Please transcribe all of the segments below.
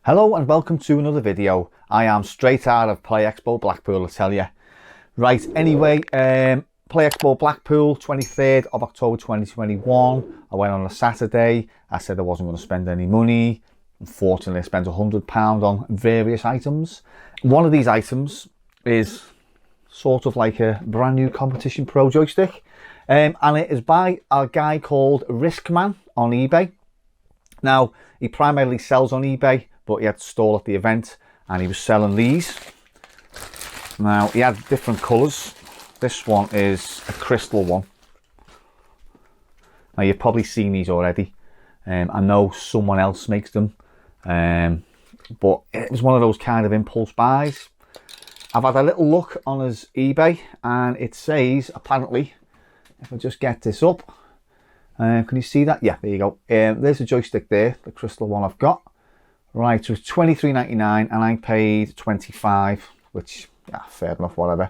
Hello and welcome to another video. I am straight out of Play Expo Blackpool, I tell you. Right, anyway, Play Expo Blackpool, 23rd of October 2021. I went on a Saturday. I said I wasn't going to spend any money. Unfortunately, I spent £100 on various items. One of these items is sort of like a brand new Competition Pro joystick. And it is by a guy called Riscman on eBay. Now, he primarily sells on eBay, but he had to stall at the event and he was selling these. Now, he had different colours. This one is a crystal one. Now, you've probably seen these already. I know someone else makes them, but it was one of those kind of impulse buys. I've had a little look on his eBay and it says, apparently, if I just get this up, can you see that? Yeah, there you go. There's a joystick there, the crystal one I've got. Right, so it's £23.99 and I paid £25, which, yeah, fair enough, whatever.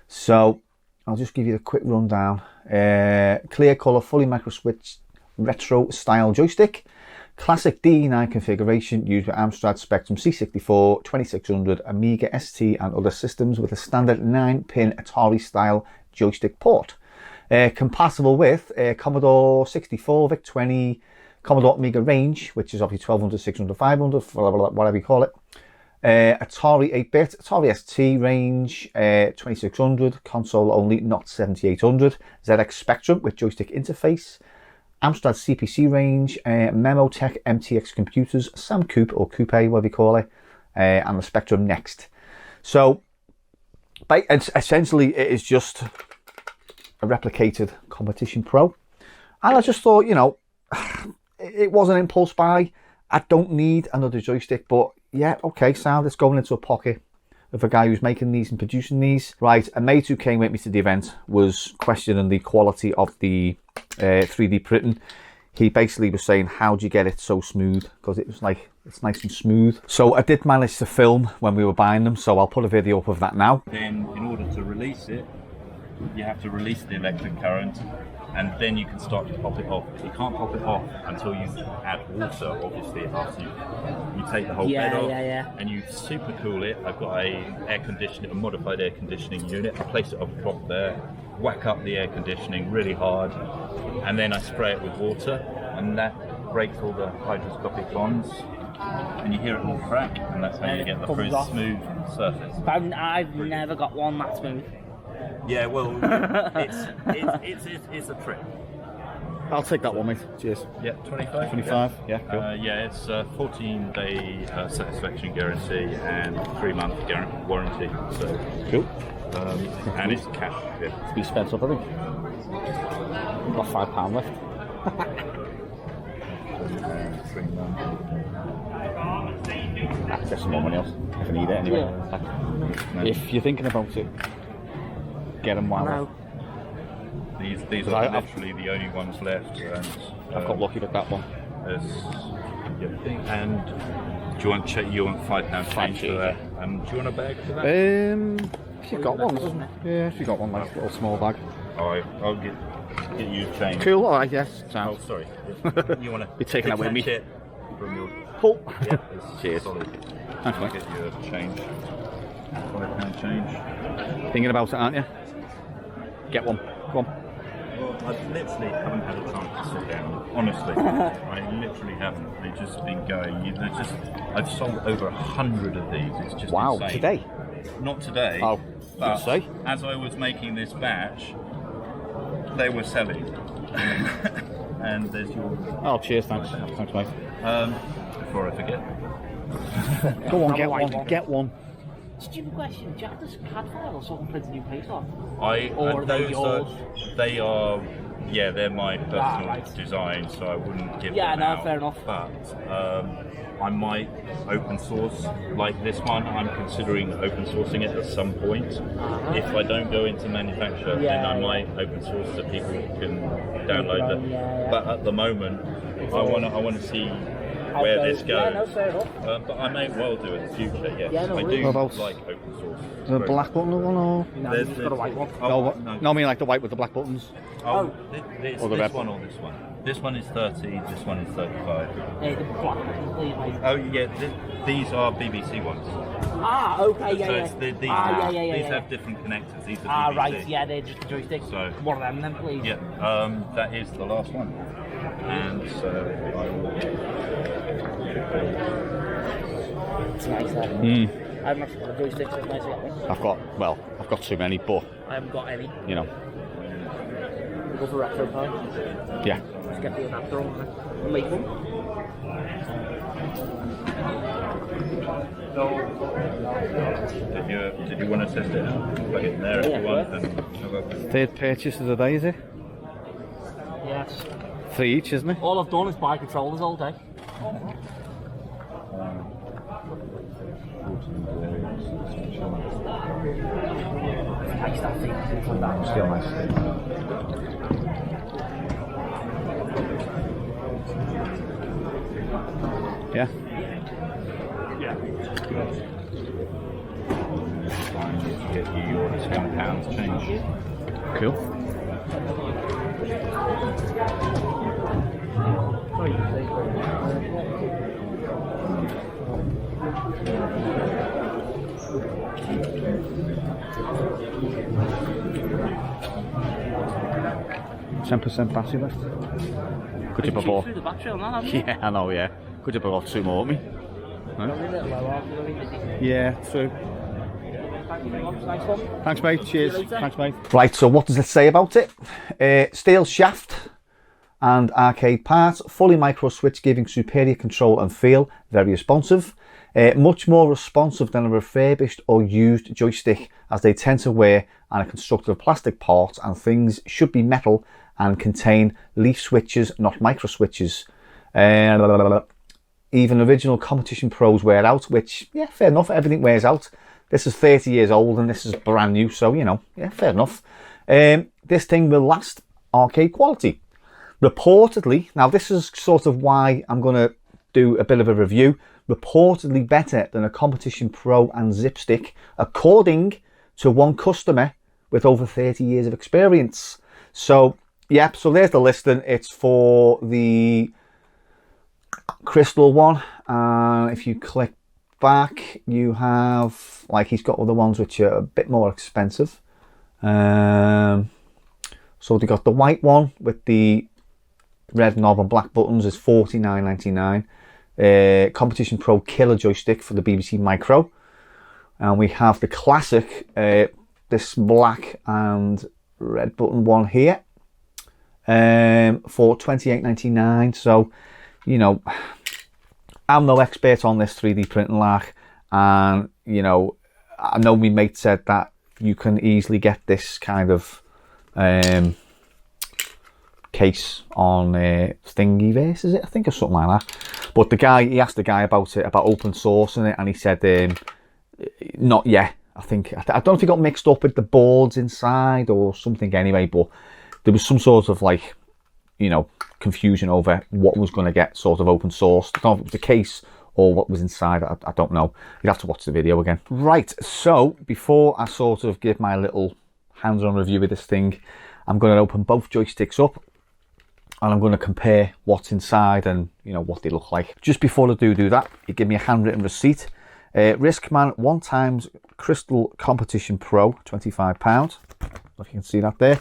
So I'll just give you a quick rundown. Clear colour, fully micro switch, retro style joystick. Classic D9 configuration used with Amstrad Spectrum C64, 2600, Amiga ST and other systems with a standard 9-pin Atari style joystick port. Compatible with Commodore 64, VIC-20, Commodore Amiga range, which is obviously 1200, 600, 500, whatever you call it. Atari 8-bit, Atari ST range, 2600, console only, not 7800. ZX Spectrum with joystick interface. Amstrad CPC range, Memotech MTX computers, Sam Coupe or Coupe, whatever you call it, and the Spectrum Next. So, essentially, it is just a replicated Competition Pro. And I just thought, you know, it was an impulse buy. I don't need another joystick, but yeah, okay, sound. It's going into a pocket of a guy who's making these and producing these. Right, a mate who came with me to the event was questioning the quality of the 3D printing. He basically was saying, how do you get it so smooth? Because it was like, it's nice and smooth. So I did manage to film when we were buying them, so I'll put a video up of that now. Then in order to release it, you have to release the electric current, and then you can start to pop it off. You can't pop it off until you add water, obviously, after you take the whole bed off, and you super cool it. I've got a modified air conditioning unit. I place it on top there, whack up the air conditioning really hard, and then I spray it with water, and that breaks all the hygroscopic bonds, and you hear it all crack, and that's how you get the smooth surface. I've never got one that smooth. Yeah, well, it's a trick. I'll take that one, mate. Cheers. Yeah, 25. 25, yeah, cool. Yeah, it's a 14-day satisfaction guarantee and 3-month warranty. So cool. And it's cash. Yeah. We spent up, I think. Got £5 left. 3 months. I'll get some more money else if I need it anyway. Yeah. If you're thinking about it, get them while No. These are literally the only ones left, and I've got lucky with that one. And do you want £5 change for that? Do you want a bag for that? If you've got one, doesn't it? Yeah, if you've got one, like a little small bag. Alright, I'll get you a change. Cool, alright, yes. Oh, sorry. You want to? You're taking that with me. From your... Cool. Yeah, cheers. Solid. Thanks, I'll mate. get you a change. £5 change. Thinking about it, aren't you? Get one. Go on. Well, I literally haven't had a chance to sit down. Honestly, I literally haven't. They've just been going. I've sold over 100 of these. It's just insane. Today? Not today. Oh, but say. As I was making this batch, they were selling. And there's your. Oh, cheers, thanks. Thanks, mate. Before I forget. Go on, get one. Get one. Stupid question. Do you have this CAD file or something print a new place off? Or are they yours? They are, yeah, they're my personal design, so I wouldn't give them out. Fair enough. But I might open source, like this one, I'm considering open sourcing it at some point. If I don't go into manufacture, then I might open source so people can download it. But at the moment, I want to see where this goes. Yeah, no, fair enough. But I may well do in the future, yes. Yeah, no I worries. do What about- like open source. The black button one or? No, you've just got a white one. Oh, No, I mean like the white with the black buttons. Oh, this Or the red one or this one? This one is 30, this one is 35. The black one, please, mate. Oh yeah, these are BBC ones. Ah, okay, yeah, So yeah. it's these yeah. have different connectors. These are Ah, BBC. right, yeah, they're just the joystick. So- One of them then, please. Yeah, that is the last one. And so I will. It's nice, that. I haven't actually got a joystick, so it's nice to get one. I've got too many, but I haven't got any. you know, We'll go for retro time. yeah. Let's get the adapter on there. We'll make one. Did you want to test it out? Plug it in there if you want. And Third purchase of the day, is it? Yes. 3 each, isn't it? All I've done is buy controllers all day. Nice that thing. It's like that. Still nice. Yeah. get you your £10 change. Cool. %% battery left. Could you have bought? Through the battery on that, haven't you? Yeah, I know. Yeah. Could you have bought 2 more, me? Probably a little low, aren't you? Yeah, true. Thank you very much. Nice one. Thanks, mate. Cheers. See you later. Thanks, mate. Right, so what does it say about it? Steel shaft and arcade parts, fully micro switch, giving superior control and feel, very responsive. Much more responsive than a refurbished or used joystick, as they tend to wear and are constructed of plastic parts, and things should be metal and contain leaf switches, not micro switches. Even original competition pros wear out, which, yeah, fair enough, everything wears out. This is 30 years old and this is brand new, so, you know, yeah, fair enough. This thing will last arcade quality. Reportedly, now this is sort of why I'm going to do a bit of a review, reportedly better than a competition pro and zip stick, according to one customer with over 30 years of experience. So, yeah, so there's the listing. It's for the crystal one. If you click back, you have, like, he's got other ones which are a bit more expensive. So they got the white one with the red knob and black buttons is $49.99. Competition Pro Killer joystick for the BBC Micro, and we have the classic, this black and red button one here, for $28.99. So, you know, I'm no expert on this 3D printing lark, and you know, I know my mate said that you can easily get this kind of case on Thingiverse, is it? I think, or something like that. But the guy, he asked the guy about it, about open sourcing it, and he said, not yet. I don't know if he got mixed up with the boards inside or something anyway, but there was some sort of, like, you know, confusion over what was going to get sort of open sourced. I don't know if it was the case or what was inside. I don't know. You'd have to watch the video again. Right, so before I sort of give my little hands-on review of this thing, I'm going to open both joysticks up and I'm going to compare what's inside and, you know, what they look like. Just before I do that, you give me a handwritten receipt. Riscman 1x Crystal Competition Pro, £25. If you can see that there.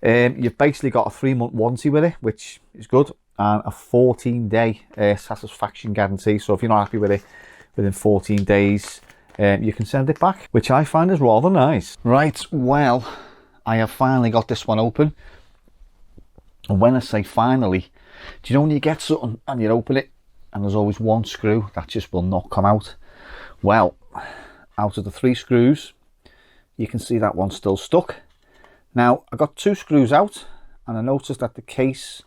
You've basically got a 3-month warranty with it, which is good, and a 14-day satisfaction guarantee. So if you're not happy with it within 14 days, you can send it back, which I find is rather nice. Right, well, I have finally got this one open. And when I say finally, do you know when you get something and you open it and there's always one screw that just will not come out? Well, out of the 3 screws, you can see that one's still stuck. Now, I got 2 screws out and I noticed that the case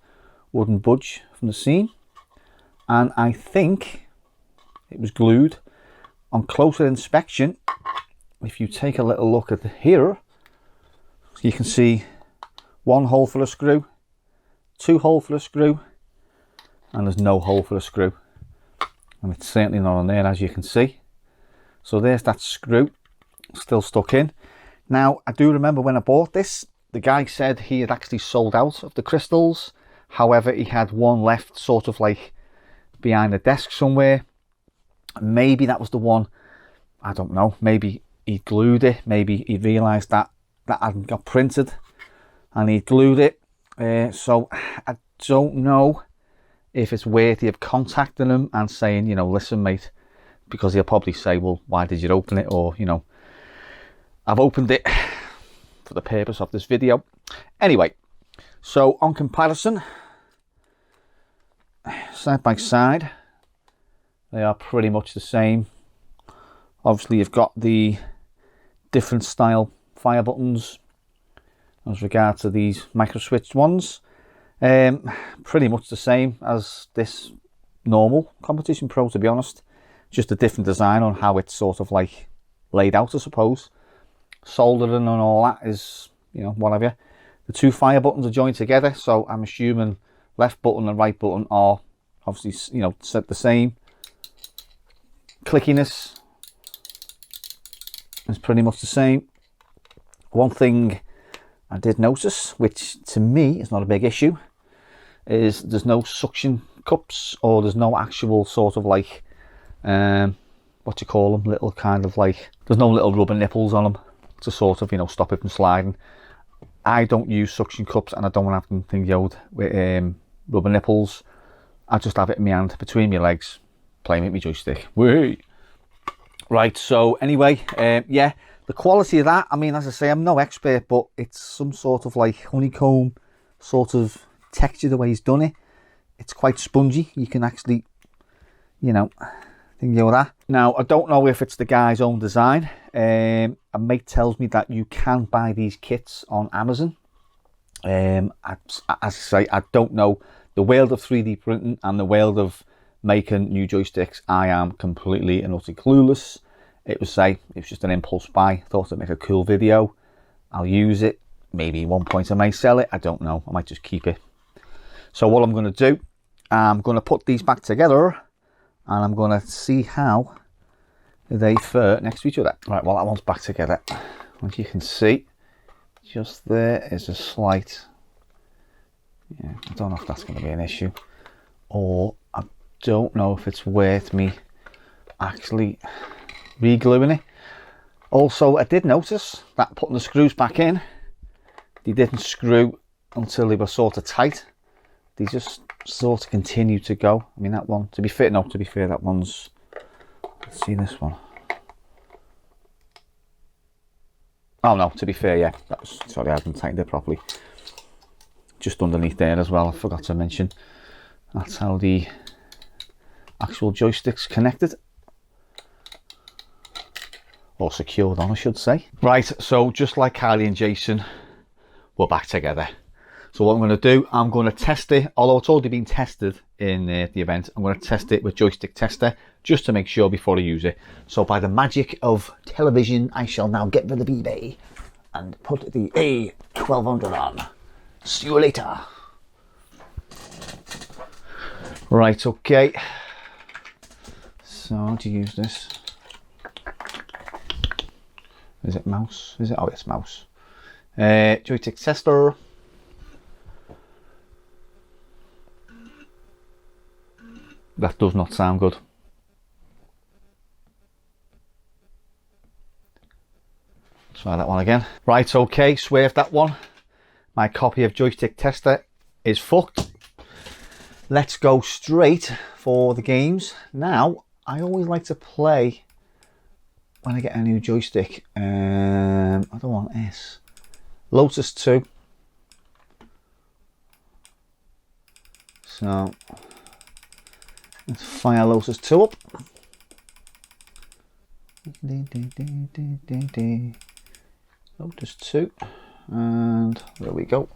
wouldn't budge from the seam. And I think it was glued. On closer inspection, if you take a little look at here, you can see 1 hole for a screw, 2 hole for a screw, and there's no hole for a screw. and it's certainly not on there, as you can see. So there's that screw still stuck in. Now, I do remember when I bought this, the guy said he had actually sold out of the crystals. However, he had one left sort of like behind the desk somewhere. Maybe that was the one, I don't know, maybe he glued it, maybe he realised that that hadn't got printed and he glued it. So I don't know if it's worthy of contacting him and saying, you know, listen mate, because he'll probably say, well, why did you open it? Or, you know, I've opened it for the purpose of this video. Anyway, so on comparison, side by side, they are pretty much the same. Obviously, you've got the different style fire buttons as regards to these micro switched ones. Pretty much the same as this normal Competition Pro, to be honest. Just a different design on how it's sort of like laid out, I suppose. Soldering and all that is, you know, whatever. The two fire buttons are joined together, so I'm assuming left button and right button are obviously, you know, set the same. Clickiness is pretty much the same. One thing I did notice, which to me is not a big issue, is there's no suction cups, or there's no actual sort of like, what do you call them, little kind of like, there's no little rubber nipples on them to sort of, you know, stop it from sliding. I don't use suction cups, and I don't want to have them yelled with rubber nipples. I just have it in my hand between my legs, playing with my joystick. Whee! Right, so anyway, yeah, the quality of that, I mean, as I say, I'm no expert, but it's some sort of like honeycomb sort of texture the way he's done it. It's quite spongy. You can actually, you know, think of that. Now, I don't know if it's the guy's own design. A mate tells me that you can buy these kits on Amazon. As I say, I don't know the world of 3D printing and the world of making new joysticks. I am completely and utterly clueless. It was just an impulse buy. Thought I'd make a cool video. I'll use it. Maybe at one point I may sell it. I don't know. I might just keep it. So what I'm going to do, I'm going to put these back together and I'm going to see how they fare next to each other. Right, well, that one's back together. As you can see, just there is a slight, yeah, I don't know if that's going to be an issue, or I don't know if it's worth me actually re-gluing it. Also, I did notice that putting the screws back in, they didn't screw until they were sort of tight. They just sort of continue to go. I mean, that one, to be fair, that one's, let's see this one. Oh no, to be fair, yeah, that was, sorry, I hadn't tightened it properly. Just underneath there as well, I forgot to mention. That's how the actual joystick's connected. Or secured on, I should say. Right, so just like Kylie and Jason, we're back together. So what I'm going to do, I'm going to test it, although it's already been tested in the event, I'm going to test it with Joystick Tester, just to make sure before I use it. So by the magic of television, I shall now get rid of eBay and put the A1200 on. See you later. Right, okay. So how do you use this? Is it mouse? Is it? Oh, it's mouse. Joystick Tester. That does not sound good. Try that one again. Right, okay, swerve that one. My copy of Joystick Tester is fucked. Let's go straight for the games. Now, I always like to play when I get a new joystick. I don't want S. Lotus 2. So let's fire Lotus 2 up. Lotus 2, and there we go.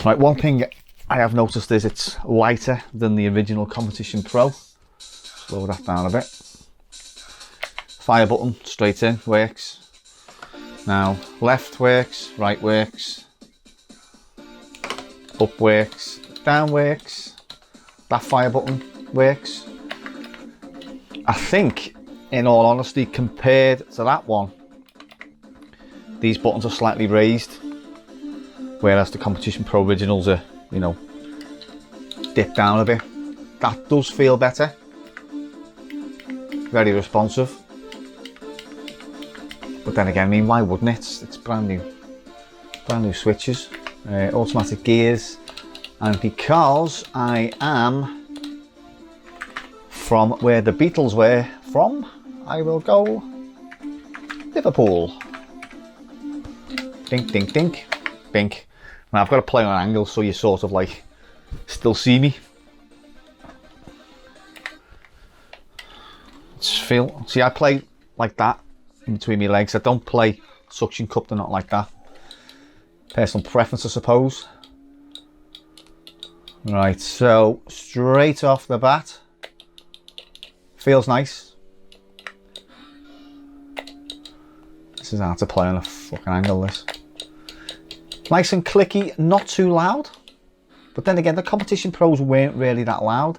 Right, one thing I have noticed is it's lighter than the original Competition Pro. Slow that down a bit. Fire button straight in, works. Now left works, right works, up works, down works, that fire button works. I think, in all honesty, compared to that one, these buttons are slightly raised, whereas the Competition Pro Originals are, you know, dipped down a bit. That does feel better. Very responsive. But then again, I mean, why wouldn't it? It's brand new switches, automatic gears, and because I am from where the Beatles were from, I will go Liverpool. Dink, dink, dink, bink. And I've got to play on an angle so you sort of like still see me. See, I play like that in between my legs. I don't play suction cupped and not like that. Personal preference, I suppose. Right, so straight off the bat, feels nice. This is hard to play on a fucking angle, this. Nice and clicky, not too loud. But then again, the Competition Pros weren't really that loud.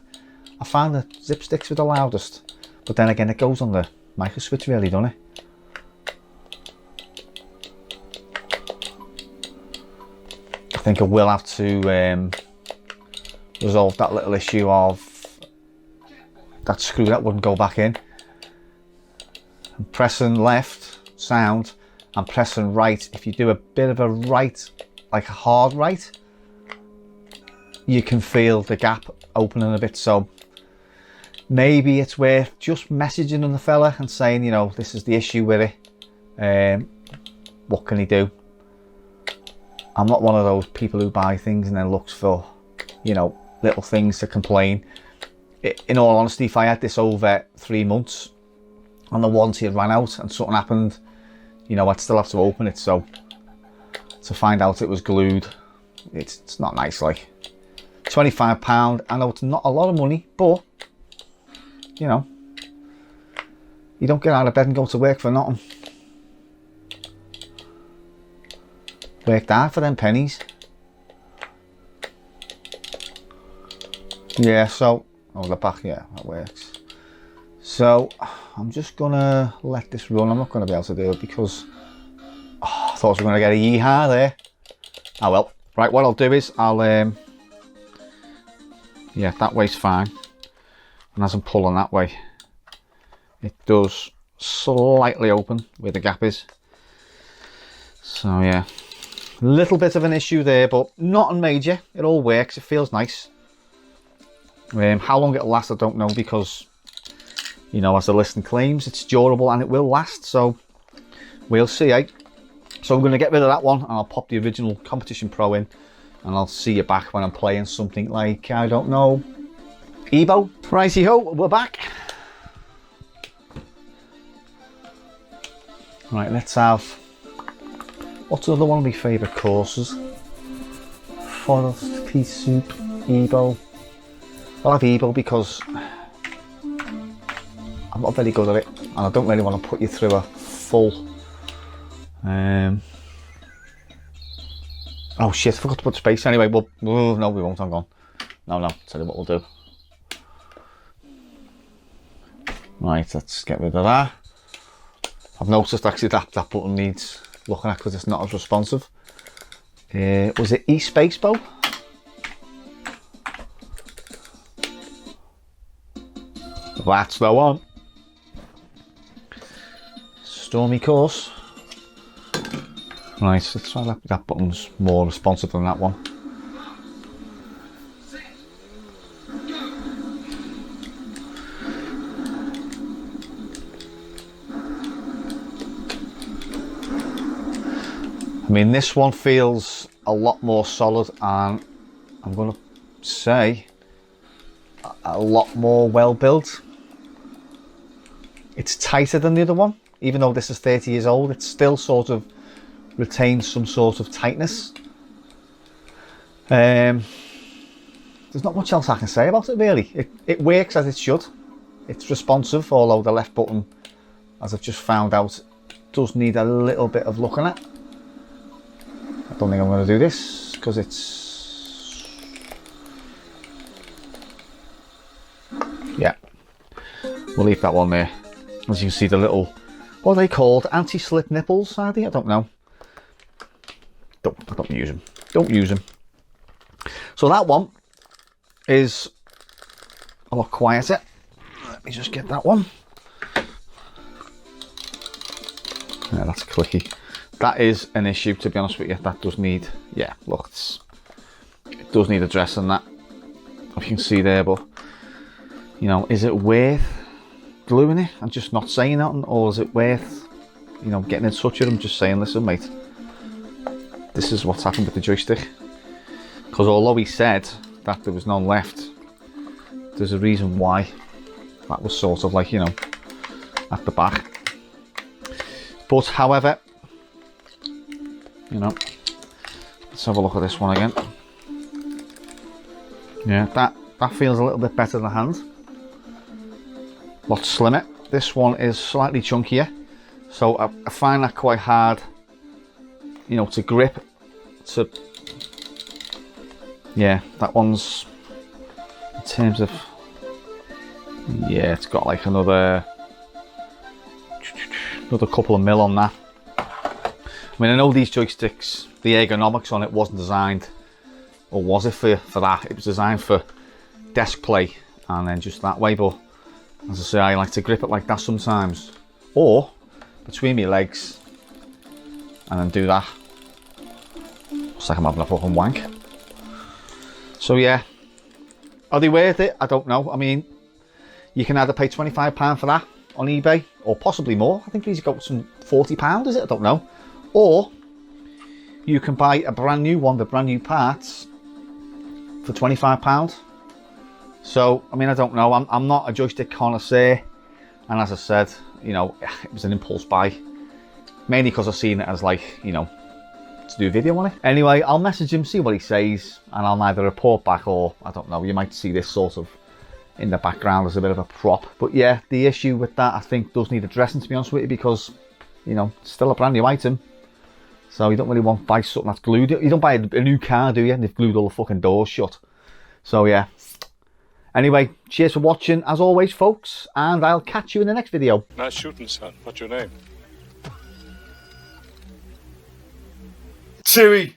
I found the zip sticks were the loudest. But then again, it goes on the micro switch really, doesn't it? I think I will have to resolve that little issue of that screw that wouldn't go back in. I'm pressing left, sound, and pressing right. If you do a bit of a right, like a hard right, you can feel the gap opening a bit. So maybe it's worth just messaging on the fella and saying, you know, this is the issue with it. What can he do? I'm not one of those people who buy things and then looks for, you know, little things to complain. In all honesty, if I had this over 3 months and the warranty had ran out and something happened, you know, I'd still have to open it. So to find out it was glued, it's not nice. Like £25, I know it's not a lot of money, but you know, you don't get out of bed and go to work for nothing. Worked hard for them pennies. Yeah, so, oh, the back, yeah, that works. So, I'm just gonna let this run. I'm not gonna be able to do it because I thought we were gonna get a yeehaw there. Oh well. Right, what I'll do is I'll, yeah, that way's fine. And as I'm pulling that way, it does slightly open where the gap is. So yeah, a little bit of an issue there, but not major. It all works, it feels nice. How long it'll last, I don't know, because, you know, as the listing claims, it's durable and it will last, so we'll see, eh? So I'm going to get rid of that one and I'll pop the original Competition Pro in, and I'll see you back when I'm playing something like, I don't know, Evo. Righty ho, we're back. Right, let's have, what's another one of my favourite courses? Forest, Pea Soup, Evo. I'll have Evo because I'm not very good at it and I don't really want to put you through a full oh shit, I forgot to put space. Anyway, well, no, we won't. I'm gone. No, tell you what we'll do. Right, let's get rid of that. I've noticed actually that button needs looking at because it's not as responsive. Was it Expo? That's the one. Stormy course. Right, let's try that button's more responsive than that one. I mean, this one feels a lot more solid and I'm going to say a lot more well built. It's tighter than the other one, even though this is 30 years old, it still sort of retains some sort of tightness. There's not much else I can say about it really. It works as it should. It's responsive, although the left button, as I've just found out, does need a little bit of looking at. I don't think I'm going to do this because it's We'll leave that one there. As you can see, the little, what are they called? Anti-slip nipples, are they? I don't know. I don't use them. Don't use them. So that one is a lot quieter. Let me just get that one. Yeah, that's clicky. That is an issue, to be honest with you. That does need, yeah, look, it does need addressing that. If you can see there, but, you know, is it worth gluing it and just not saying nothing? Or is it worth, you know, getting in touch with them, just saying, listen, mate, this is what's happened with the joystick. Because although he said that there was none left, there's a reason why that was sort of like, you know, at the back. But however, you know, let's have a look at this one again. Yeah, that feels a little bit better in the hand. Lots slimmer. This one is slightly chunkier, so I find that quite hard, you know, to grip. Yeah, that one's, in terms of, yeah, it's got like another couple of mil on that. I mean, I know these joysticks, the ergonomics on it wasn't designed, or was it for that? It was designed for desk play and then just that way, but as I say, I like to grip it like that sometimes, or between my legs and then do that. It's like I'm having a fucking wank. So yeah, are they worth it? I don't know. I mean, you can either pay £25 for that on eBay, or possibly more. I think these got some £40, is it? I don't know. Or you can buy a brand new one, the brand new parts, for £25. So, I mean, I don't know. I'm not a joystick connoisseur, and as I said, you know, it was an impulse buy, mainly because I've seen it as like, you know, to do a video on it. Anyway, I'll message him, see what he says, and I'll either report back, or I don't know, you might see this sort of in the background as a bit of a prop. But yeah, the issue with that, I think, does need addressing, to be honest with you, because, you know, it's still a brand new item. So you don't really want to buy something that's glued. You don't buy a new car, do you? And they've glued all the fucking doors shut. So yeah. Anyway, cheers for watching, as always, folks, and I'll catch you in the next video. Nice shooting, son. What's your name? Chewy.